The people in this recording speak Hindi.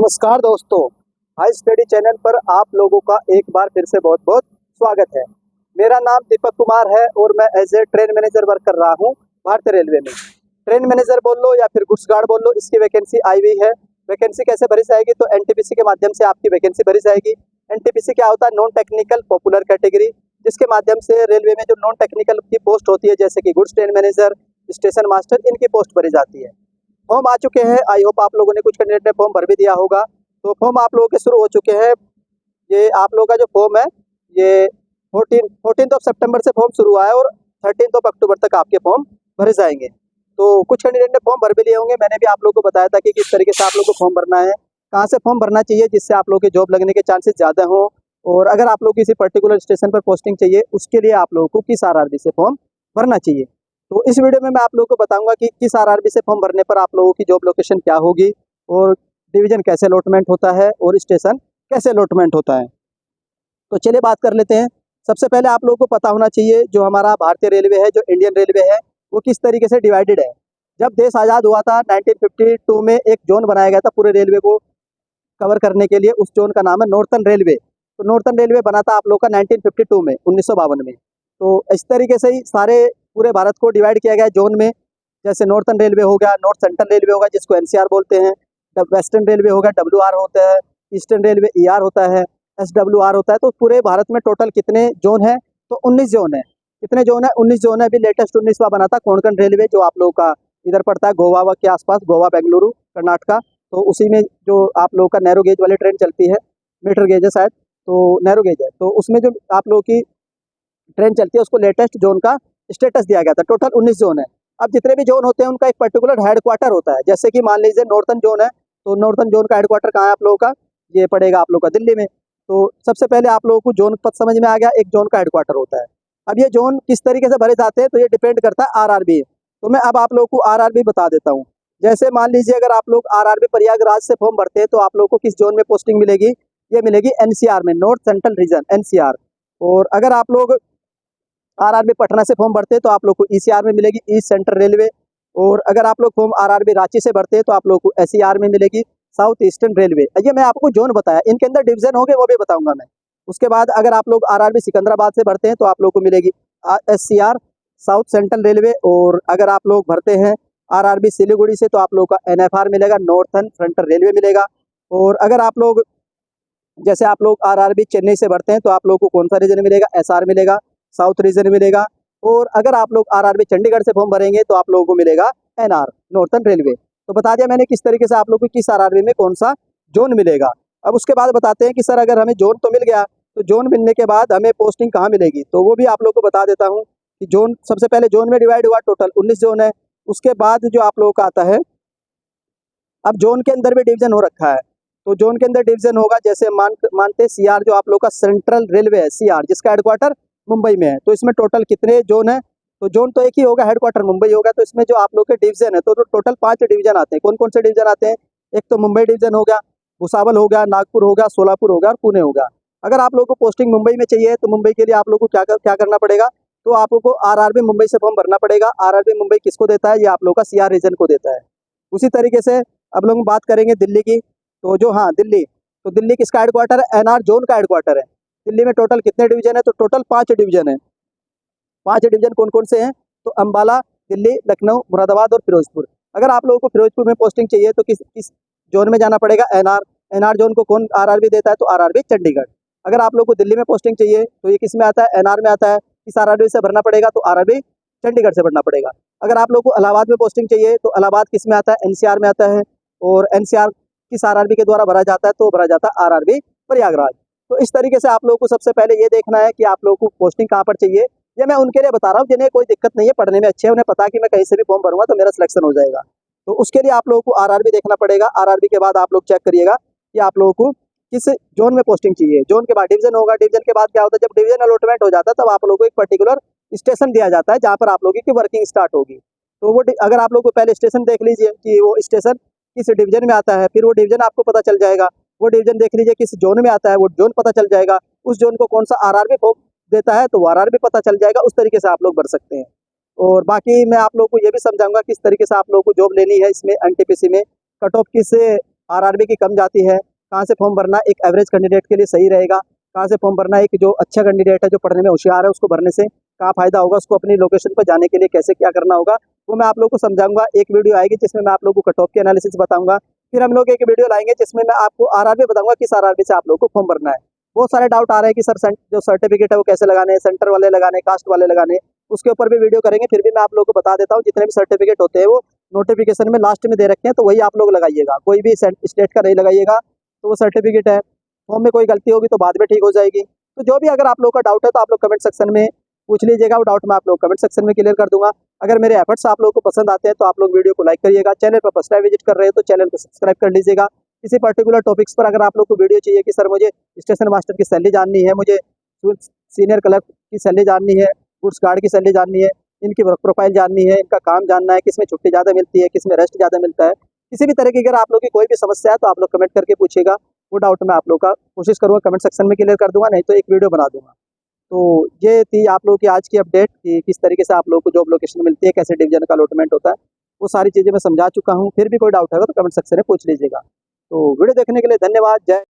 नमस्कार दोस्तों, हाई स्टडी चैनल पर आप लोगों का एक बार फिर से बहुत बहुत स्वागत है। मेरा नाम दीपक कुमार है और मैं as a train manager work कर रहा हूं भारतीय रेलवे में। ट्रेन मैनेजर बोल लो या फिर गुड्स गार्ड बोल लो, इसकी वैकेंसी आई हुई है। वैकेंसी कैसे भरी जाएगी? तो एनटीपीसी के माध्यम से आपकी वैकेंसी भरी जाएगी। एनटीपीसी क्या होता है? नॉन टेक्निकल पॉपुलर कैटेगरी, जिसके माध्यम से रेलवे में जो नॉन टेक्निकल की पोस्ट होती है जैसे कि goods train manager, station master, इनकी पोस्ट भरी जाती है। फॉर्म आ चुके हैं। आई होप आप लोगों ने, कुछ कैंडिडेट ने फॉर्म भर भी दिया होगा। तो फॉर्म आप लोगों के शुरू हो चुके हैं। ये आप लोगों का जो फॉर्म है ये 14 सितंबर से फॉर्म शुरू हुआ है और 13 अक्टूबर तक आपके फॉर्म भरे जाएंगे। तो कुछ कैंडिडेट ने फॉर्म भर भी लिए होंगे। मैंने भी आप लोगों को बताया था कि किस तरीके से आप लोगों को फॉर्म भरना है, कहाँ से फॉर्म भरना चाहिए जिससे आप लोगों के जॉब लगने के चांसेस ज़्यादा हों। और अगर आप लोग किसी पर्टिकुलर स्टेशन पर पोस्टिंग चाहिए, उसके लिए आप लोगों को किस आरआरबी से फॉर्म भरना चाहिए। तो इस वीडियो में मैं आप लोगों को बताऊंगा कि किस आरआरबी से फॉर्म भरने पर आप लोगों की जॉब लोकेशन क्या होगी और डिवीजन कैसे अलॉटमेंट होता है और स्टेशन कैसे अलॉटमेंट होता है। तो चलिए बात कर लेते हैं। सबसे पहले आप लोगों को पता होना चाहिए जो हमारा भारतीय रेलवे है, जो इंडियन रेलवे है, वो किस तरीके से डिवाइडेड है। जब देश आज़ाद हुआ था 1952 में एक जोन बनाया गया था पूरे रेलवे को कवर करने के लिए। उस जोन का नाम है नॉर्थन रेलवे। तो नॉर्थन रेलवे बना था आप लोग का 1952 में, 1952 में। तो इस तरीके से ही सारे पूरे भारत को डिवाइड किया गया है जोन में। जैसे नॉर्थन रेलवे हो गया, नॉर्थ सेंट्रल रेलवे होगा जिसको एनसीआर बोलते हैं, वेस्टर्न रेलवे होगा डब्ल्यूआर होता है, ईस्टर्न रेलवे ईआर होता है, एसडब्ल्यूआर होता है। तो पूरे भारत में टोटल कितने जोन है? तो 19 जोन है। कितने जोन है? 19 जोन है। अभी लेटेस्ट 19वां बना था कोंकण रेलवे, जो आप लोगों का इधर पड़ता है गोवा के आसपास, गोवा बेंगलुरु कर्नाटका। तो उसी में जो आप लोगों का नैरो गेज वाली ट्रेन चलती है, मीटर गेज है शायद, तो नैरो गेज है, तो उसमें जो आप लोगों की ट्रेन चलती है उसको लेटेस्ट जोन का स्टेटस दिया गया था। टोटल 19 जोन है। अब जितने भी जोन होते हैं उनका एक पर्टिकुलर हेडक्वार्टर होता है। जैसे कि मान लीजिए नॉर्थन जोन है, तो नॉर्थन जोन का हेडक्वार्टर कहाँ है आप लोगों का? ये पड़ेगा आप लोगों का दिल्ली में। तो सबसे पहले आप लोगों को जोन पद समझ में आ गया, एक जोन का हेडक्वार्टर होता है। अब ये जोन किस तरीके से भरे जाते हैं तो ये डिपेंड करता है आरआरबी। तो मैं अब आप लोगों को आरआरबी बता देता हूँ। जैसे मान लीजिए अगर आप लोग आरआरबी प्रयागराज से फॉर्म भरते हैं तो आप लोगों को किस जोन में पोस्टिंग मिलेगी? ये मिलेगी एनसीआर में, नॉर्थ सेंट्रल रीजन, एनसीआर। और अगर आप लोग आरआरबी पटना से फॉर्म भरते हैं तो आप लोग को ईसीआर में मिलेगी, ईस्ट सेंट्रल रेलवे। और अगर आप लोग फॉर्म आरआरबी रांची से भरते हैं तो आप लोग को एसईआर में मिलेगी, साउथ ईस्टर्न रेलवे। ये मैं आपको जोन बताया, इनके अंदर डिवीजन होंगे वो भी बताऊंगा मैं। उसके बाद अगर आप लोग आरआरबी सिकंदराबाद से भरते हैं तो आप लोग को मिलेगी एससीआर, साउथ सेंट्रल रेलवे। और अगर आप लोग भरते हैं आरआरबी सिलीगुड़ी से तो आप लोग का एनएफआर मिलेगा, नॉर्थन फ्रंटल रेलवे मिलेगा। और अगर आप लोग जैसे आप लोग आरआरबी चेन्नई से भरते हैं तो आप लोग को कौन सा रीजन मिलेगा? एसआर मिलेगा, साउथ रीजन मिलेगा। और अगर आप लोग आरआरबी चंडीगढ़ से फॉर्म भरेंगे तो आप लोगों को मिलेगा एनआर, नॉर्थन रेलवे। तो बता दिया मैंने किस तरीके से आप लोग को किस आरआरबी में कौन सा जोन मिलेगा। अब उसके बाद बताते हैं कि सर अगर हमें जोन तो मिल गया, तो जोन मिलने के बाद हमें पोस्टिंग कहाँ मिलेगी? तो वो भी आप लोग को बता देता हूँ कि जोन सबसे पहले जोन में डिवाइड हुआ, टोटल 19 जोन है। उसके बाद जो आप लोगों का आता है, अब जोन के अंदर भी डिवीजन हो रखा है। तो जोन के अंदर डिवीजन होगा, जैसे मानते सीआर, जो आप लोग का सेंट्रल रेलवे है सीआर, जिसका हेडक्वार्टर मुंबई में है। तो इसमें टोटल कितने जोन है? तो जोन तो एक ही होगा, हेडक्वार्टर मुंबई होगा। तो इसमें जो आप लोग के डिवीजन है, तो टोटल 5 डिवीजन आते हैं। कौन कौन से डिवीजन आते हैं? एक तो मुंबई डिवीजन हो गया, भुसावल हो गया, नागपुर हो गया, सोलापुर हो गया और पुणे हो गया। अगर आप लोग को पोस्टिंग मुंबई में चाहिए तो मुंबई के लिए आप लोग को क्या करना पड़ेगा? तो आप लोग को आरआरबी मुंबई से फॉर्म भरना पड़ेगा। आरआरबी मुंबई किसको देता है? ये आप लोग का सीआर रीजन को देता है। उसी तरीके से अब लोग बात करेंगे दिल्ली की। तो जो, हाँ, दिल्ली, तो दिल्ली किसका हेडक्वार्टर है? एनआर जोन का हेडक्वार्टर है। दिल्ली में टोटल कितने डिवीजन है? तो टोटल 5 डिवीजन है। 5 डिवीजन कौन कौन से हैं? तो अंबाला, दिल्ली, लखनऊ, मुरादाबाद और फिरोजपुर। अगर आप लोगों को फिरोजपुर में पोस्टिंग चाहिए तो किस किस जोन में जाना पड़ेगा? एनआर। एनआर जोन को कौन आरआरबी देता है? तो आरआरबी चंडीगढ़। अगर आप लोग को दिल्ली में पोस्टिंग चाहिए तो ये किस में आता है? एनआर में आता है। किस आरआरबी से भरना पड़ेगा? तो आरआरबी चंडीगढ़ से भरना पड़ेगा। अगर आप लोग को इलाहाबाद में पोस्टिंग चाहिए तो इलाहाबाद किस में आता है? एनसीआर में आता है। और एनसीआर किस आरआरबी के द्वारा भरा जाता है? तो भरा जाता है आरआरबी प्रयागराज। तो इस तरीके से आप लोगों को सबसे पहले ये देखना है कि आप लोगों को पोस्टिंग कहाँ पर चाहिए। ये मैं उनके लिए बता रहा हूँ जिन्हें कोई दिक्कत नहीं है, पढ़ने में अच्छे हैं, उन्हें पता है कि मैं कहीं से भी फॉर्म भरूंगा तो मेरा सिलेक्शन हो जाएगा। तो उसके लिए आप लोगों को आरआरबी देखना पड़ेगा। आरआरबी के बाद आप लोग चेक करिएगा कि आप लोगों को किस जोन में पोस्टिंग चाहिए। जोन के बाद डिवीजन होगा। डिवीजन के बाद क्या होता है? जब डिवीजन अलॉटमेंट हो जाता है तब आप लोगों को एक पर्टिकुलर स्टेशन दिया जाता है जहाँ पर आप लोगों की वर्किंग स्टार्ट होगी। तो वो अगर आप लोग को पहले स्टेशन देख लीजिए कि वो स्टेशन किस डिवीजन में आता है, फिर वो डिवीजन आपको पता चल जाएगा। वो डिवीजन देख लीजिए किस जोन में आता है, वो जोन पता चल जाएगा। उस जोन को कौन सा आरआरबी फॉर्म देता है तो वो आरआरबी पता चल जाएगा। उस तरीके से आप लोग भर सकते हैं। और बाकी मैं आप लोगों को ये भी समझाऊंगा किस तरीके से आप लोगों को जॉब लेनी है इसमें एनटीपीसी में। कट ऑफ किस आरआरबी की कम जाती है, कहाँ से फॉर्म भरना एक एवरेज कैंडिडेट के लिए सही रहेगा, कहाँ से फॉर्म भरना एक जो अच्छा कैंडिडेट है, जो पढ़ने में होशियार है, उसको भरने से कहाँ फायदा होगा, उसको अपनी लोकेशन पर जाने के लिए कैसे क्या करना होगा, वो मैं आप लोगों को समझाऊंगा। एक वीडियो आएगी जिसमें मैं आप लोगों को कट ऑफ की एनालिसिस बताऊंगा। फिर हम लोग एक वीडियो लाएंगे जिसमें मैं आपको आरआरबी बताऊंगा किस आरआरबी से आप लोगों को फॉर्म भरना है। बहुत सारे डाउट आ रहे हैं कि सर जो सर्टिफिकेट है वो कैसे लगाने हैं, सेंटर वाले लगाने, कास्ट वाले लगाने, उसके ऊपर भी वीडियो करेंगे। फिर भी मैं आप लोगों को बता देता हूँ, जितने भी सर्टिफिकेट होते हैं वो नोटिफिकेशन में लास्ट में दे रखे हैं, तो वही आप लोग लगाइएगा, कोई भी स्टेट का नहीं लगाइएगा। तो वो सर्टिफिकेट है, फॉर्म में कोई गलती होगी तो बाद में ठीक हो जाएगी। तो जो भी अगर आप लोग का डाउट है तो आप लोग कमेंट सेक्शन में पूछ लीजिएगा, वो डाउट मैं आप लोग कमेंट सेक्शन में क्लियर कर दूंगा। अगर मेरे एफर्ट्स आप लोगों को पसंद आते हैं तो आप लोग वीडियो को लाइक करिएगा। चैनल पर फर्स्ट टाइम विजिट कर रहे हैं तो चैनल को सब्सक्राइब कर लीजिएगा। किसी पर्टिकुलर टॉपिक्स पर अगर आप लोग को वीडियो चाहिए कि सर मुझे स्टेशन मास्टर की सैलरी जाननी है, मुझे सीनियर क्लर्क की सैलरी जाननी है, गुड्स गार्ड की सैलरी जाननी है, इनकी वर्क प्रोफाइल जाननी है, इनका काम जानना है, किसमें छुट्टी ज़्यादा मिलती है, किसमें रेस्ट ज़्यादा मिलता है, किसी भी तरह की अगर आप लोग की कोई भी समस्या है तो आप लोग कमेंट करके पूछिएगा। वो डाउट मैं आप लोग का कोशिश करूँगा कमेंट सेक्शन में क्लियर कर दूंगा, नहीं तो एक वीडियो बना दूंगा। तो ये थी आप लोगों की आज की अपडेट कि किस तरीके से आप लोगों को जॉब लोकेशन मिलती है, कैसे डिवीजन का अलॉटमेंट होता है, वो सारी चीज़ें मैं समझा चुका हूँ। फिर भी कोई डाउट है तो कमेंट सेक्शन में पूछ लीजिएगा। तो वीडियो देखने के लिए धन्यवाद। जय